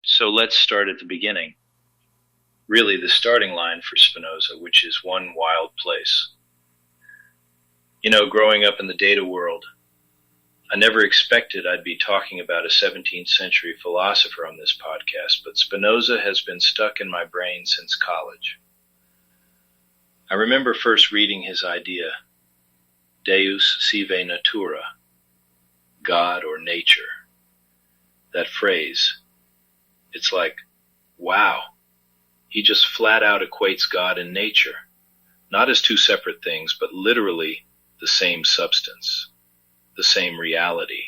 So let's start at the beginning. Really the starting line for Spinoza, which is one wild place. Growing up in the data world, I never expected I'd be talking about a 17th century philosopher on this podcast, but Spinoza has been stuck in my brain since college. I remember first reading his idea, Deus sive natura, God or nature. That phrase, it's like, wow, he just flat out equates God and nature, not as two separate things, but literally the same substance, the same reality.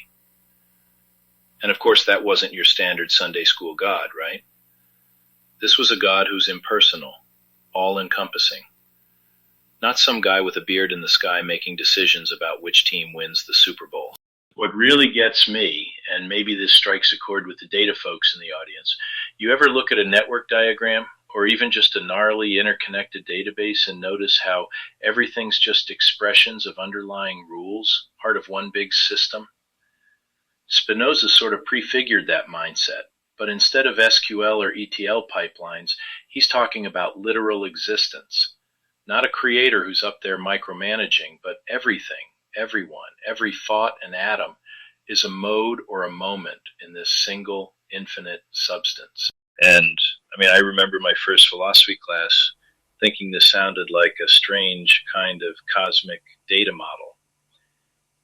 And of course, that wasn't your standard Sunday school God, right? This was a God who's impersonal, all-encompassing. Not some guy with a beard in the sky making decisions about which team wins the Super Bowl. What really gets me, and maybe this strikes a chord with the data folks in the audience, you ever look at a network diagram or even just a gnarly interconnected database and notice how everything's just expressions of underlying rules, part of one big system? Spinoza sort of prefigured that mindset, but instead of SQL or ETL pipelines, he's talking about literal existence. Not a creator who's up there micromanaging, but everything, everyone, every thought and atom is a mode or a moment in this single infinite substance. And I remember my first philosophy class thinking this sounded like a strange kind of cosmic data model.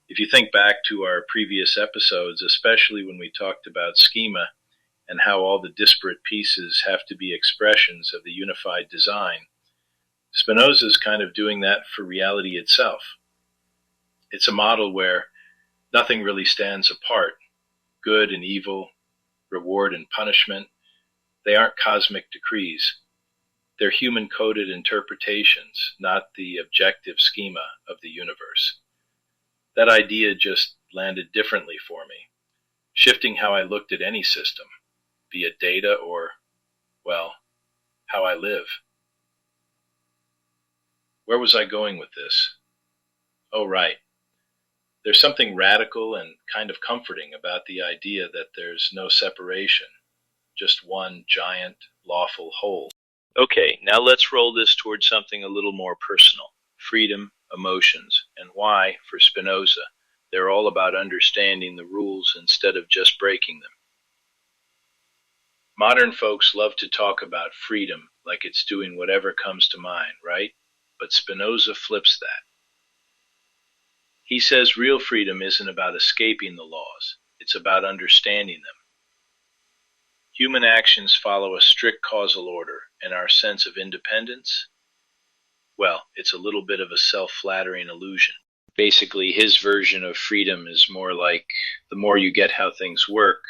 If you think back to our previous episodes, especially when we talked about schema and how all the disparate pieces have to be expressions of the unified design, Spinoza's kind of doing that for reality itself. It's a model where nothing really stands apart. Good and evil, reward and punishment, they aren't cosmic decrees. They're human-coded interpretations, not the objective schema of the universe. That idea just landed differently for me, shifting how I looked at any system, be it data or, well, how I live. Where was I going with this? Oh, right. There's something radical and kind of comforting about the idea that there's no separation, just one giant, lawful whole. Okay, now let's roll this towards something a little more personal. Freedom, emotions, and why, for Spinoza, they're all about understanding the rules instead of just breaking them. Modern folks love to talk about freedom like it's doing whatever comes to mind, right? But Spinoza flips that. He says real freedom isn't about escaping the laws, it's about understanding them. Human actions follow a strict causal order, and our sense of independence, well, it's a little bit of a self-flattering illusion. Basically, his version of freedom is more like the more you get how things work,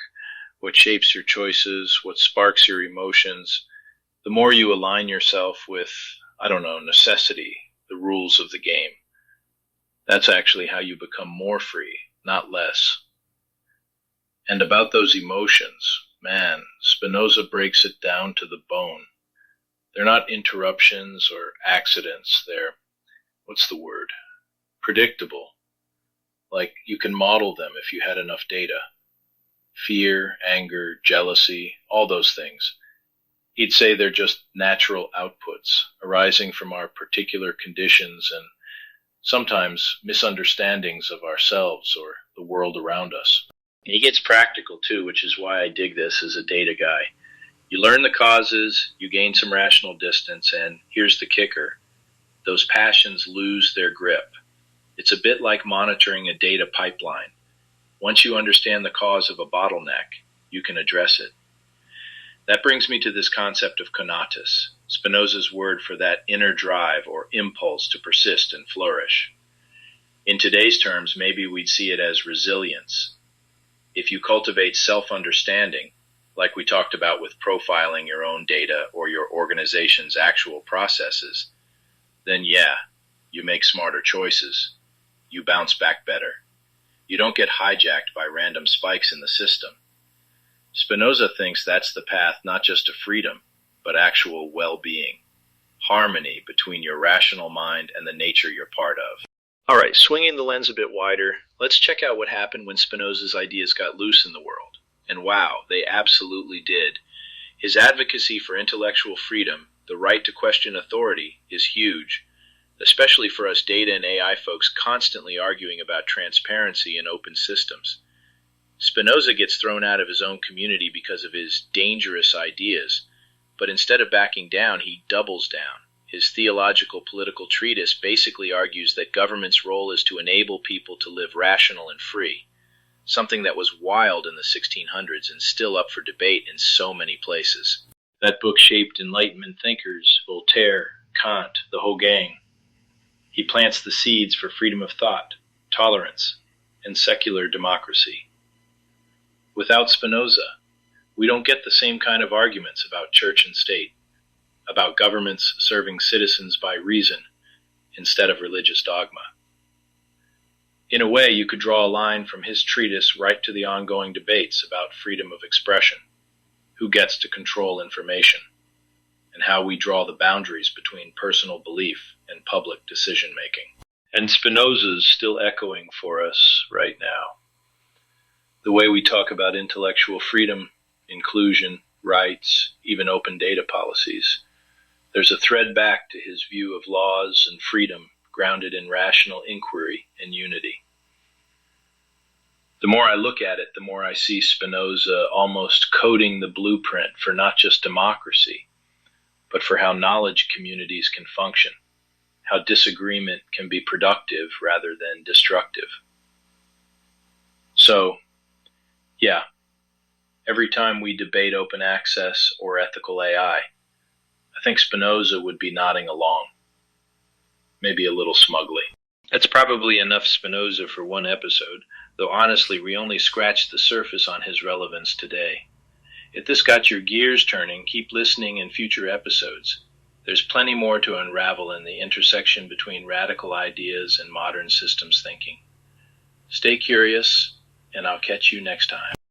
what shapes your choices, what sparks your emotions, the more you align yourself with, necessity, the rules of the game. That's actually how you become more free, not less. And about those emotions, man, Spinoza breaks it down to the bone. They're not interruptions or accidents. They're, predictable. Like you can model them if you had enough data. Fear, anger, jealousy, all those things. He'd say they're just natural outputs arising from our particular conditions and sometimes misunderstandings of ourselves or the world around us. And he gets practical too, which is why I dig this as a data guy. You learn the causes, you gain some rational distance, and here's the kicker. Those passions lose their grip. It's a bit like monitoring a data pipeline. Once you understand the cause of a bottleneck, you can address it. That brings me to this concept of conatus, Spinoza's word for that inner drive or impulse to persist and flourish. In today's terms, maybe we'd see it as resilience. If you cultivate self-understanding, like we talked about with profiling your own data or your organization's actual processes, then yeah, you make smarter choices. You bounce back better. You don't get hijacked by random spikes in the system. Spinoza thinks that's the path not just to freedom, but actual well-being, harmony between your rational mind and the nature you're part of. All right, swinging the lens a bit wider, let's check out what happened when Spinoza's ideas got loose in the world. And wow, they absolutely did. His advocacy for intellectual freedom, the right to question authority, is huge, especially for us data and AI folks constantly arguing about transparency and open systems. Spinoza gets thrown out of his own community because of his dangerous ideas, but instead of backing down, he doubles down. His theological political treatise basically argues that government's role is to enable people to live rational and free, something that was wild in the 1600s and still up for debate in so many places. That book shaped Enlightenment thinkers, Voltaire, Kant, the whole gang. He plants the seeds for freedom of thought, tolerance, and secular democracy. Without Spinoza, we don't get the same kind of arguments about church and state, about governments serving citizens by reason instead of religious dogma. In a way, you could draw a line from his treatise right to the ongoing debates about freedom of expression, who gets to control information, and how we draw the boundaries between personal belief and public decision-making. And Spinoza's still echoing for us right now. The way we talk about intellectual freedom, inclusion, rights, even open data policies, there's a thread back to his view of laws and freedom grounded in rational inquiry and unity. The more I look at it, the more I see Spinoza almost coding the blueprint for not just democracy, but for how knowledge communities can function, how disagreement can be productive rather than destructive. So, yeah, every time we debate open access or ethical AI, I think Spinoza would be nodding along, maybe a little smugly. That's probably enough Spinoza for one episode, though honestly we only scratched the surface on his relevance today. If this got your gears turning, keep listening in future episodes. There's plenty more to unravel in the intersection between radical ideas and modern systems thinking. Stay curious, and I'll catch you next time.